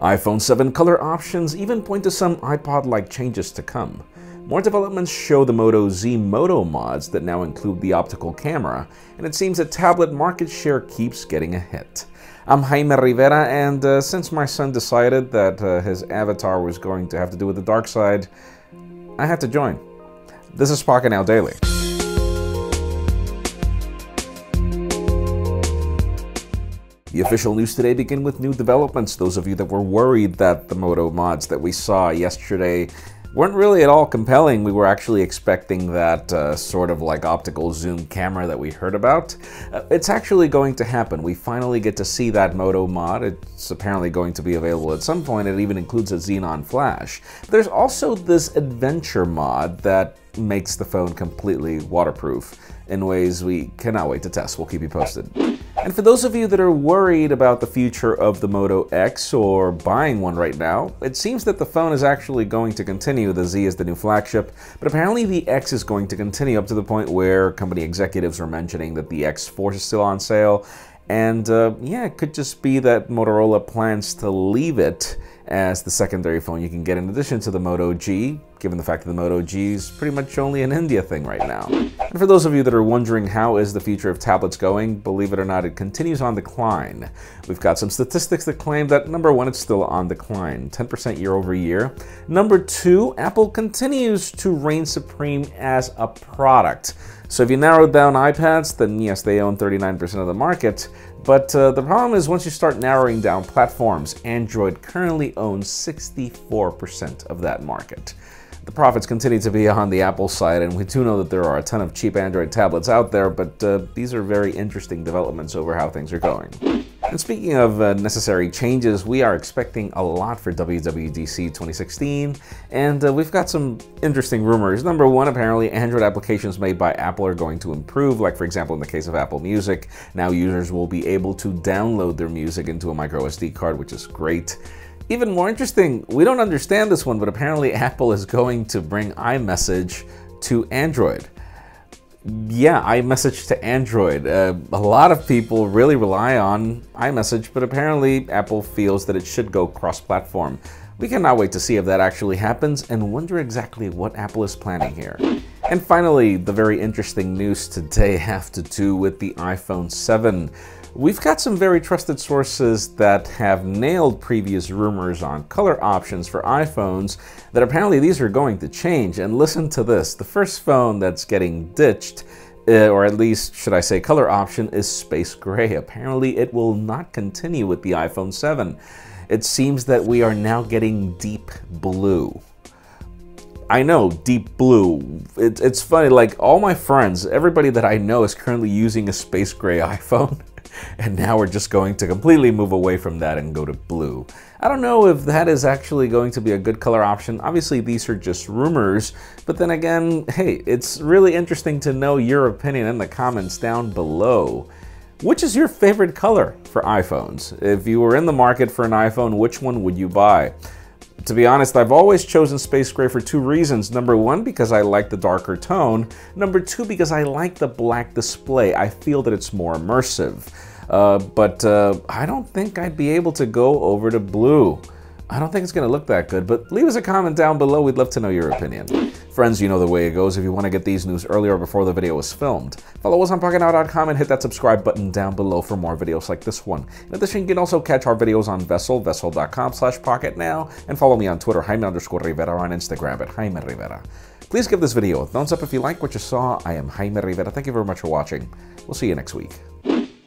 iPhone 7 color options even point to some iPod-like changes to come. More developments show the Moto Z Moto Mods that now include the optical camera, and it seems that tablet market share keeps getting a hit. I'm Jaime Rivera, and since my son decided that his avatar was going to have to do with the dark side, I had to join. This is Pocketnow Daily. The official news today begin with new developments. Those of you that were worried that the Moto Mods that we saw yesterday weren't really at all compelling. We were actually expecting that sort of like optical zoom camera that we heard about. It's actually going to happen. We finally get to see that Moto Mod. It's apparently going to be available at some point. It even includes a xenon flash. There's also this adventure mod that makes the phone completely waterproof in ways we cannot wait to test. We'll keep you posted. And for those of you that are worried about the future of the Moto X or buying one right now, it seems that the phone is actually going to continue. The Z is the new flagship, but apparently the X is going to continue up to the point where company executives are mentioning that the X Force is still on sale. And yeah, it could just be that Motorola plans to leave it as the secondary phone you can get in addition to the Moto G, given the fact that the Moto G is pretty much only an India thing right now. And for those of you that are wondering how is the future of tablets going, believe it or not, it continues on decline. We've got some statistics that claim that number one, it's still on decline, 10% year over year. Number two, Apple continues to reign supreme as a product. So if you narrow down iPads, then yes, they own 39% of the market. But the problem is once you start narrowing down platforms, Android currently owns 64% of that market. The profits continue to be on the Apple side, and we do know that there are a ton of cheap Android tablets out there, but these are very interesting developments over how things are going. And speaking of necessary changes, we are expecting a lot for WWDC 2016, and we've got some interesting rumors. Number one, apparently Android applications made by Apple are going to improve, like for example in the case of Apple Music. Now users will be able to download their music into a micro SD card, which is great. Even more interesting, we don't understand this one, but apparently Apple is going to bring iMessage to Android. Yeah, iMessage to Android. A lot of people really rely on iMessage, but apparently Apple feels that it should go cross-platform. We cannot wait to see if that actually happens and wonder exactly what Apple is planning here. And finally, the very interesting news today have to do with the iPhone 7. We've got some very trusted sources that have nailed previous rumors on color options for iPhones that apparently these are going to change. And listen to this, the first phone that's getting ditched, or at least should I say color option, is space gray. Apparently it will not continue with the iPhone 7. It seems that we are now getting deep blue. I know, deep blue. It's funny, like all my friends, everybody that I know is currently using a space gray iPhone. And now we're just going to completely move away from that and go to blue. I don't know if that is actually going to be a good color option. Obviously, these are just rumors. But then again, hey, it's really interesting to know your opinion in the comments down below. Which is your favorite color for iPhones? If you were in the market for an iPhone, which one would you buy? To be honest, I've always chosen space gray for two reasons. Number one, because I like the darker tone. Number two, because I like the black display. I feel that it's more immersive. But I don't think I'd be able to go over to blue. I don't think it's going to look that good, but leave us a comment down below. We'd love to know your opinion. Friends, you know the way it goes. If you want to get these news earlier before the video is filmed, follow us on Pocketnow.com and hit that subscribe button down below for more videos like this one. In addition, you can also catch our videos on vessel.com/pocketnow, and follow me on Twitter, Jaime_Rivera, on Instagram at Jaime Rivera. Please give this video a thumbs up if you like what you saw. I am Jaime Rivera. Thank you very much for watching. We'll see you next week.